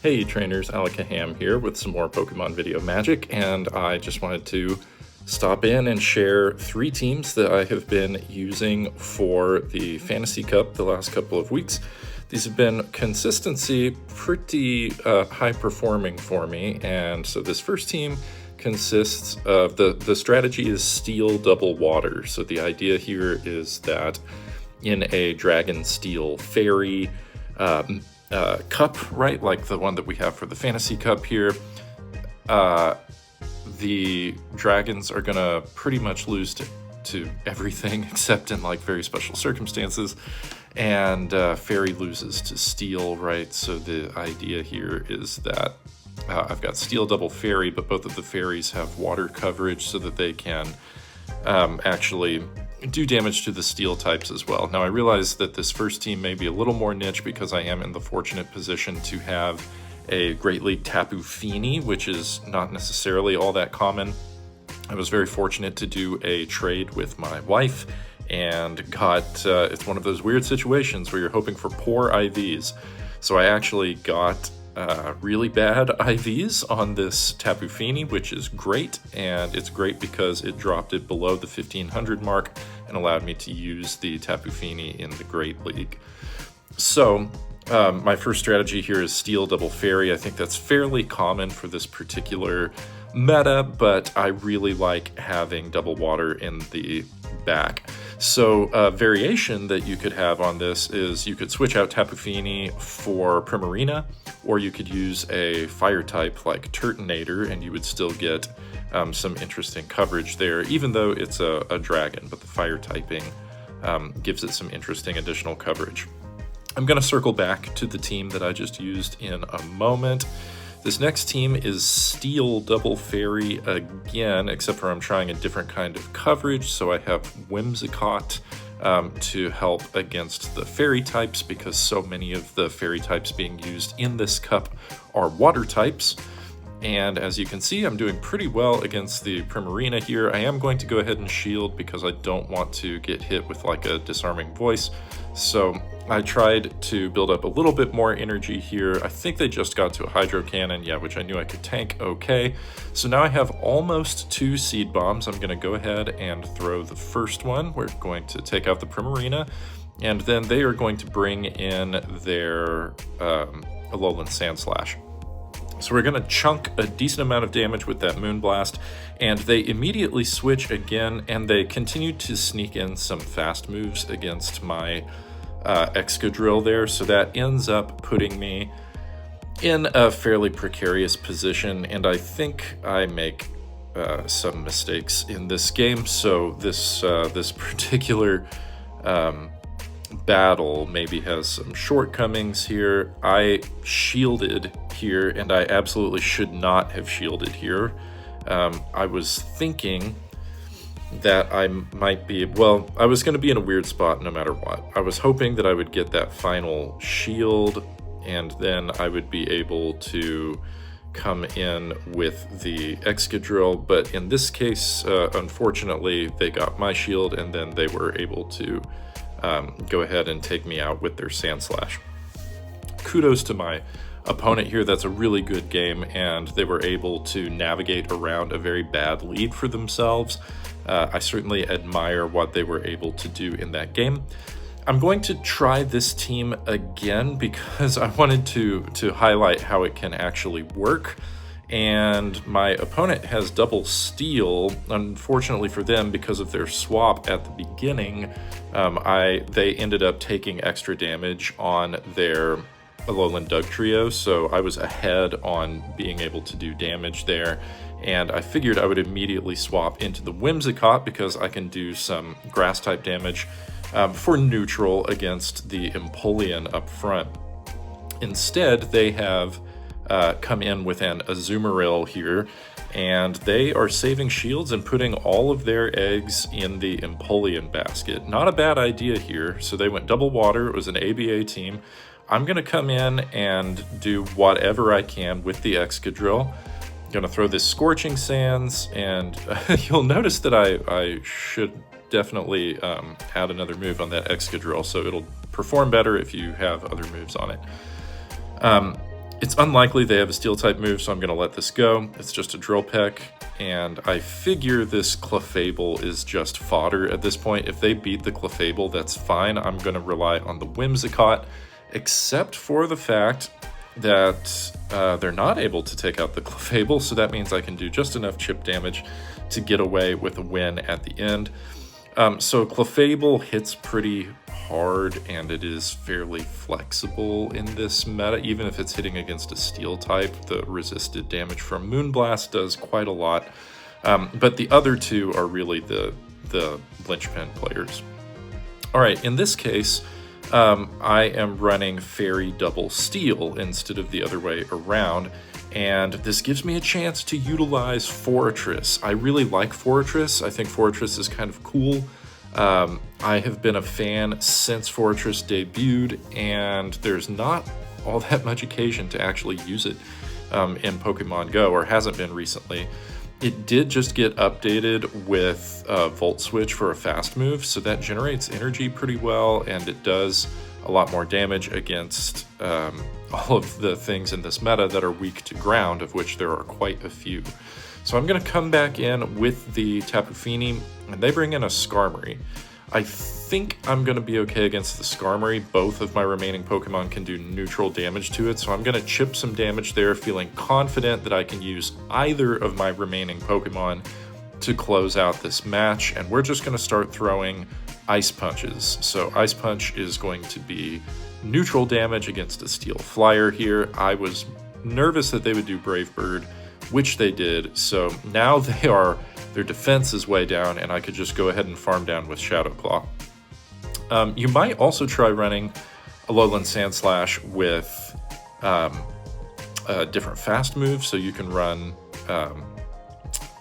Hey trainers, Alakaham here with some more Pokemon Video Magic, and I just wanted to stop in and share 3 teams that I have been using for the Fantasy Cup the last couple of weeks. These have been consistency pretty high performing for me, and so this first team consists of, the strategy is Steel Double Water. So the idea here is that in a Dragon Steel Fairy cup, right, like the one that we have for the Fantasy Cup here, the dragons are gonna pretty much lose to everything except in like very special circumstances, and Fairy loses to Steel, right? So the idea here is that I've got Steel Double Fairy, but both of the fairies have water coverage so that they can actually do damage to the steel types as well. Now I realize that this first team may be a little more niche because I am in the fortunate position to have a Great League Tapu Fini, which is not necessarily all that common. I was very fortunate to do a trade with my wife and got, it's one of those weird situations where you're hoping for poor IVs. So I actually got really bad IVs on this Tapu Fini, which is great, and it's great because it dropped it below the 1500 mark and allowed me to use the Tapu Fini in the Great League. So my first strategy here is Steel Double Fairy. I think that's fairly common for this particular meta, but I really like having Double Water in the back. So a variation that you could have on this is you could switch out Tapu Fini for Primarina, or you could use a fire type like Turtonator and you would still get some interesting coverage there, even though it's a dragon, but the fire typing gives it some interesting additional coverage. I'm going to circle back to the team that I just used in a moment. This next team is Steel Double Fairy again, except for I'm trying a different kind of coverage. So I have Whimsicott to help against the fairy types, because so many of the fairy types being used in this cup are water types. And as you can see, I'm doing pretty well against the Primarina here. I am going to go ahead and shield because I don't want to get hit with like a disarming voice. So I tried to build up a little bit more energy here. I think they just got to a Hydro Cannon, yeah, which I knew I could tank okay. So now I have almost 2 Seed Bombs. I'm gonna go ahead and throw the first one. We're going to take out the Primarina, and then they are going to bring in their Alolan Sandslash. So we're going to chunk a decent amount of damage with that Moonblast, and they immediately switch again, and they continue to sneak in some fast moves against my Excadrill there, so that ends up putting me in a fairly precarious position, and I think I make some mistakes in this game. So this particular battle maybe has some shortcomings here. I shielded here, and I absolutely should not have shielded here. I was thinking that I might be, well, I was going to be in a weird spot no matter what. I was hoping that I would get that final shield, and then I would be able to come in with the Excadrill, but in this case, unfortunately, they got my shield, and then they were able to go ahead and take me out with their Sandslash. Kudos to my opponent here. That's a really good game, and they were able to navigate around a very bad lead for themselves. I certainly admire what they were able to do in that game. I'm going to try this team again because I wanted to highlight how it can actually work. And my opponent has Double Steel. Unfortunately for them, because of their swap at the beginning, they ended up taking extra damage on their Alolan Dugtrio, so I was ahead on being able to do damage there, and I figured I would immediately swap into the Whimsicott because I can do some grass type damage for neutral against the Empoleon up front. Instead, they have come in with an Azumarill here, and they are saving shields and putting all of their eggs in the Empoleon basket. Not a bad idea here. So they went Double Water. It was an ABA team. I'm going to come in and do whatever I can with the Excadrill. I'm going to throw this Scorching Sands, and you'll notice that I should definitely add another move on that Excadrill, so it'll perform better if you have other moves on it. It's unlikely they have a steel type move, so I'm going to let this go. It's just a drill peck, and I figure this Clefable is just fodder at this point. If they beat the Clefable, that's fine. I'm going to rely on the Whimsicott, except for the fact that they're not able to take out the Clefable, so that means I can do just enough chip damage to get away with a win at the end. So Clefable hits pretty hard, and it is fairly flexible in this meta. Even if it's hitting against a steel type, the resisted damage from Moonblast does quite a lot. But the other two are really the linchpin players. All right, in this case, I am running Fairy Double Steel instead of the other way around, and this gives me a chance to utilize Forretress. I really like Forretress. I think Forretress is kind of cool. I have been a fan since Forretress debuted, and there's not all that much occasion to actually use it in Pokemon Go, or hasn't been recently. It did just get updated with Volt Switch for a fast move, so that generates energy pretty well, and it does a lot more damage against all of the things in this meta that are weak to ground, of which there are quite a few. So I'm going to come back in with the Tapu Fini, and they bring in a Skarmory. I think I'm going to be okay against the Skarmory. Both of my remaining Pokemon can do neutral damage to it, so I'm going to chip some damage there, feeling confident that I can use either of my remaining Pokemon to close out this match, and we're just going to start throwing Ice Punches. So Ice Punch is going to be neutral damage against a Steel Flyer here. I was nervous that they would do Brave Bird, which they did, so now their defense is way down, and I could just go ahead and farm down with Shadow Claw. You might also try running Alolan Sandslash with a different fast move, so you can run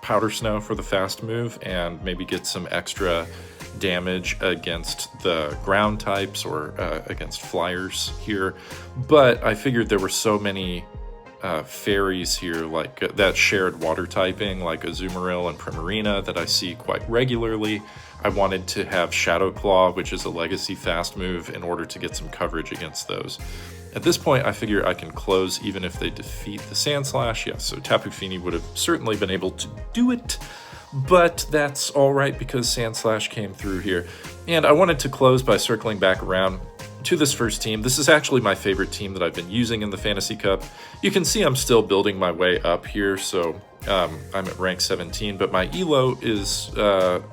Powder Snow for the fast move and maybe get some extra damage against the ground types or against flyers here. But I figured there were so many fairies here, like that shared water typing, like Azumarill and Primarina, that I see quite regularly. I wanted to have Shadow Claw, which is a legacy fast move, in order to get some coverage against those. At this point, I figure I can close even if they defeat the Sandslash. Yes, so Tapu Fini would have certainly been able to do it, but that's all right because Sandslash came through here. And I wanted to close by circling back around to this first team. This is actually my favorite team that I've been using in the Fantasy Cup. You can see I'm still building my way up here, so I'm at rank 17, but my elo is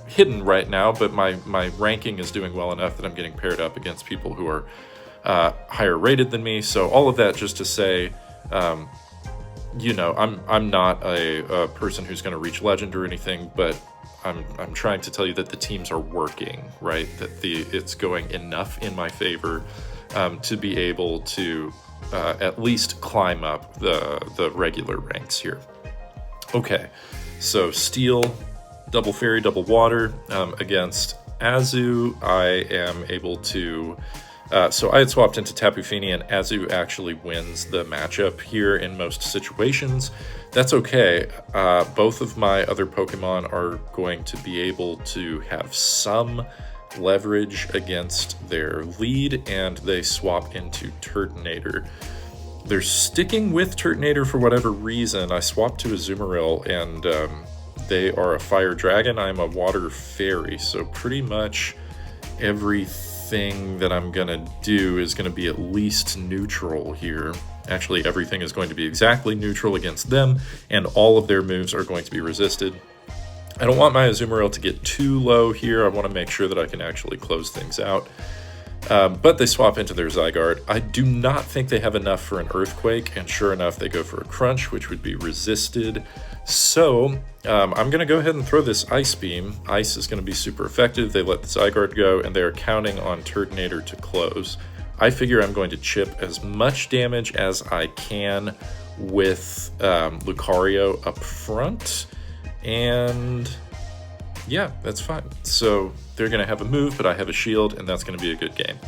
hidden right now, but my ranking is doing well enough that I'm getting paired up against people who are higher rated than me. So all of that just to say, you know, I'm not a person who's going to reach legend or anything, but I'm trying to tell you that the teams are working, right? That it's going enough in my favor to be able to at least climb up the regular ranks here. Okay, so Steel, double Fairy, double Water against Azu. I am able to... so I had swapped into Tapu Fini, and Azu actually wins the matchup here in most situations. That's okay. Both of my other Pokemon are going to be able to have some leverage against their lead, and they swap into Turtonator. They're sticking with Turtonator for whatever reason. I swapped to Azumarill, and they are a Fire Dragon. I'm a Water Fairy, so pretty much everything that I'm gonna do is gonna be at least neutral here. Actually, everything is going to be exactly neutral against them, and all of their moves are going to be resisted. I don't want my Azumarill to get too low here. I want to make sure that I can actually close things out. But they swap into their Zygarde. I do not think they have enough for an Earthquake, and sure enough, they go for a Crunch, which would be resisted. So I'm going to go ahead and throw this Ice Beam. Ice is going to be super effective. They let the Zygarde go, and they're counting on Turtonator to close. I figure I'm going to chip as much damage as I can with Lucario up front, and yeah, that's fine. So they're going to have a move, but I have a shield, and that's going to be a good game.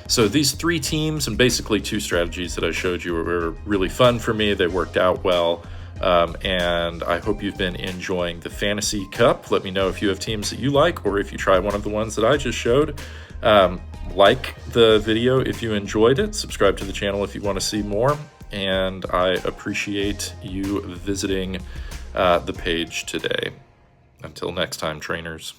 So these three teams and basically two strategies that I showed you were really fun for me. They worked out well, and I hope you've been enjoying the Fantasy Cup. Let me know if you have teams that you like, or if you try one of the ones that I just showed. Like the video if you enjoyed it. Subscribe to the channel if you want to see more. and I appreciate you visiting the page today. Until next time, trainers.